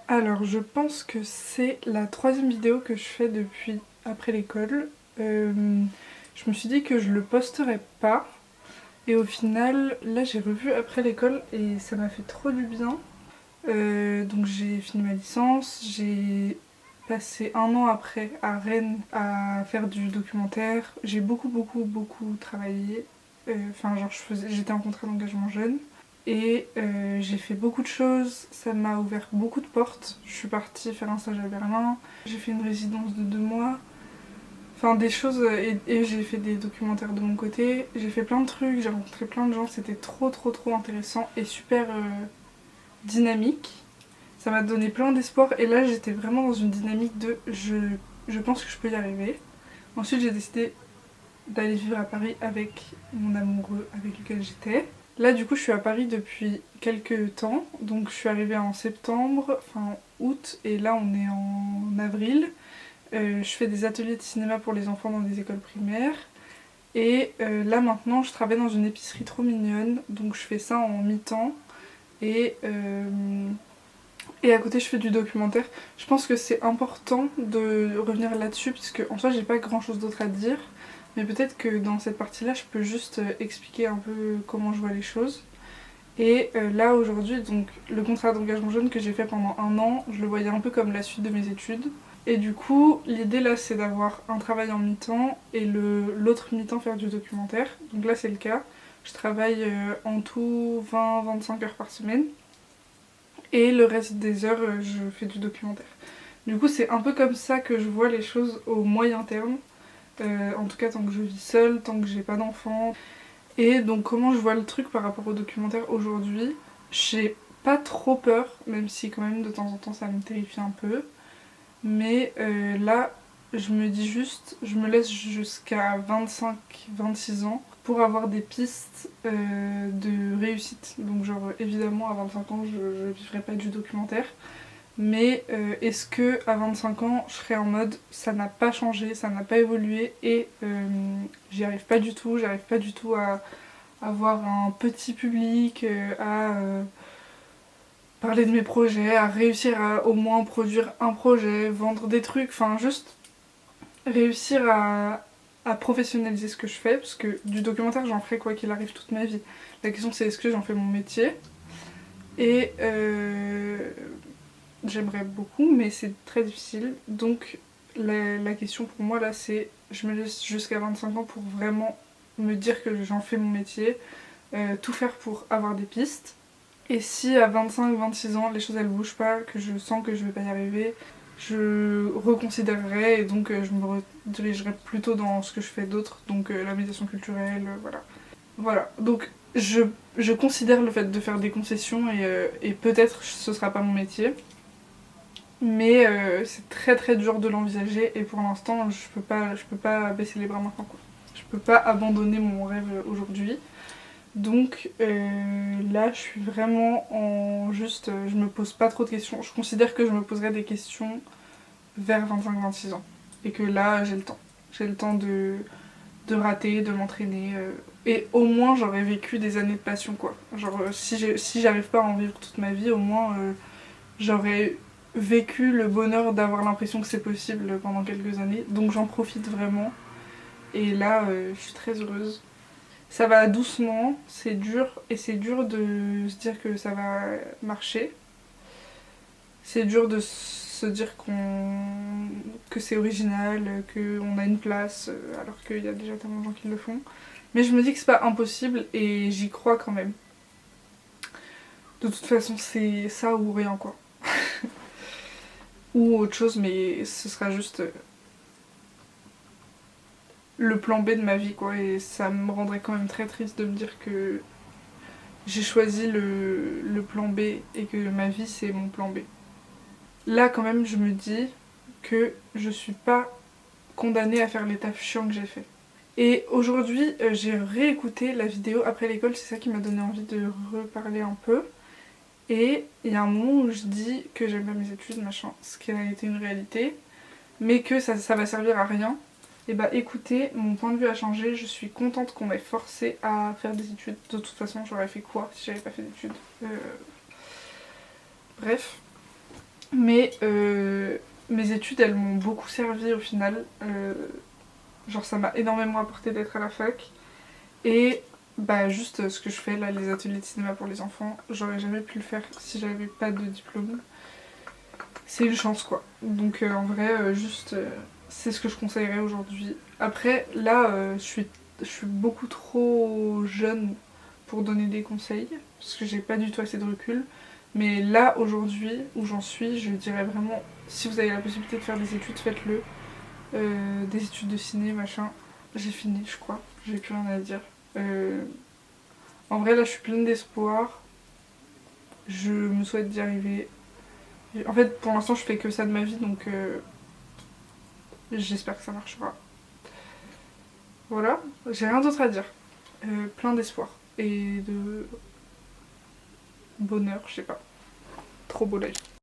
Alors je pense que c'est la troisième vidéo que je fais depuis après l'école. Je me suis dit que je le posterais pas. Et au final, là j'ai revu après l'école et ça m'a fait trop du bien. Donc j'ai fini ma licence, j'ai passé un an après à Rennes à faire du documentaire. J'ai beaucoup travaillé. Enfin genre j'étais en contrat d'engagement jeune. Et j'ai fait beaucoup de choses, ça m'a ouvert beaucoup de portes. Je suis partie faire un stage à Berlin, j'ai fait une résidence de 2 mois, enfin des choses, et j'ai fait des documentaires de mon côté. J'ai fait plein de trucs, j'ai rencontré plein de gens, c'était trop intéressant et super dynamique. Ça m'a donné plein d'espoir et là j'étais vraiment dans une dynamique de je pense que je peux y arriver. Ensuite j'ai décidé d'aller vivre à Paris avec mon amoureux avec lequel j'étais. Là du coup je suis à Paris depuis quelques temps, donc je suis arrivée en septembre, fin août, et là on est en avril. Je fais des ateliers de cinéma pour les enfants dans des écoles primaires. Et là maintenant je travaille dans une épicerie trop mignonne, donc je fais ça en mi-temps. Et, et à côté je fais du documentaire. Je pense que c'est important de revenir là-dessus, puisque en soi j'ai pas grand chose d'autre à dire. Mais peut-être que dans cette partie-là, je peux juste expliquer un peu comment je vois les choses. Et là aujourd'hui, donc le contrat d'engagement jeune que j'ai fait pendant un an, je le voyais un peu comme la suite de mes études. Et du coup, l'idée là, c'est d'avoir un travail en mi-temps et l'autre mi-temps faire du documentaire. Donc là, c'est le cas. Je travaille en tout 20-25 heures par semaine. Et le reste des heures, je fais du documentaire. Du coup, c'est un peu comme ça que je vois les choses au moyen terme. En tout cas, tant que je vis seule, tant que j'ai pas d'enfants. Et donc, comment je vois le truc par rapport au documentaire aujourd'hui, j'ai pas trop peur, même si quand même de temps en temps ça me terrifie un peu. Mais là, je me dis juste, je me laisse jusqu'à 25-26 ans pour avoir des pistes de réussite. Donc, genre, évidemment, à 25 ans, je vivrai pas du documentaire. Mais est-ce que à 25 ans, je serai en mode ça n'a pas changé, ça n'a pas évolué et j'arrive pas du tout à avoir un petit public, à parler de mes projets, à réussir à au moins produire un projet, vendre des trucs, enfin juste réussir à professionnaliser ce que je fais, parce que du documentaire j'en ferai quoi qu'il arrive toute ma vie. La question c'est est-ce que j'en fais mon métier et j'aimerais beaucoup, mais c'est très difficile. Donc la question pour moi là, c'est je me laisse jusqu'à 25 ans pour vraiment me dire que j'en fais mon métier, tout faire pour avoir des pistes. Et si à 25-26 ans, les choses elles bougent pas, que je sens que je vais pas y arriver, je reconsidérerai et donc je me redirigerai plutôt dans ce que je fais d'autre, donc la médiation culturelle, voilà. Voilà, donc je considère le fait de faire des concessions et peut-être ce sera pas mon métier, mais c'est très dur de l'envisager et pour l'instant je peux pas baisser les bras maintenant quoi. Je peux pas abandonner mon rêve aujourd'hui. Donc là je suis vraiment en juste, je me pose pas trop de questions. Je considère que je me poserai des questions vers 25-26 ans. Et que là j'ai le temps. J'ai le temps de rater, de m'entraîner. Et au moins j'aurais vécu des années de passion quoi. Genre si j'arrive pas à en vivre toute ma vie, au moins j'aurais vécu le bonheur d'avoir l'impression que c'est possible pendant quelques années. Donc j'en profite vraiment. Et là je suis très heureuse. Ça va doucement, c'est dur, et c'est dur de se dire que ça va marcher. C'est dur de se dire que c'est original, qu'on a une place, alors qu'il y a déjà tellement de gens qui le font. Mais je me dis que c'est pas impossible et j'y crois quand même. De toute façon, c'est ça ou rien quoi. Ou autre chose, mais ce sera juste le plan B de ma vie quoi. Et ça me rendrait quand même très triste de me dire que j'ai choisi le plan B et que ma vie c'est mon plan B. Là quand même je me dis que je suis pas condamnée à faire les tafs chiants que j'ai fait. Et aujourd'hui j'ai réécouté la vidéo après l'école, c'est ça qui m'a donné envie de reparler un peu. Et il y a un moment où je dis que j'aime pas mes études, machin, ce qui a été une réalité, mais que ça va servir à rien. Et bah écoutez, mon point de vue a changé, je suis contente qu'on m'ait forcé à faire des études. De toute façon, j'aurais fait quoi si j'avais pas fait d'études Bref. Mais mes études, elles m'ont beaucoup servi au final. Genre ça m'a énormément apporté d'être à la fac. Et bah juste ce que je fais là, les ateliers de cinéma pour les enfants, j'aurais jamais pu le faire si j'avais pas de diplôme. C'est une chance quoi. Donc en vrai, juste c'est ce que je conseillerais aujourd'hui. Après là, je suis beaucoup trop jeune pour donner des conseils, parce que j'ai pas du tout assez de recul. Mais là, aujourd'hui, où j'en suis, je dirais vraiment, si vous avez la possibilité de faire des études, faites-le. Des études de ciné, machin. J'ai fini, je crois. J'ai plus rien à dire. Euh, En vrai, là, je suis pleine d'espoir. Je me souhaite d'y arriver. En fait, pour l'instant, je fais que ça de ma vie, donc j'espère que ça marchera. Voilà, j'ai rien d'autre à dire. Plein d'espoir et de bonheur, je sais pas. Trop beau la vie.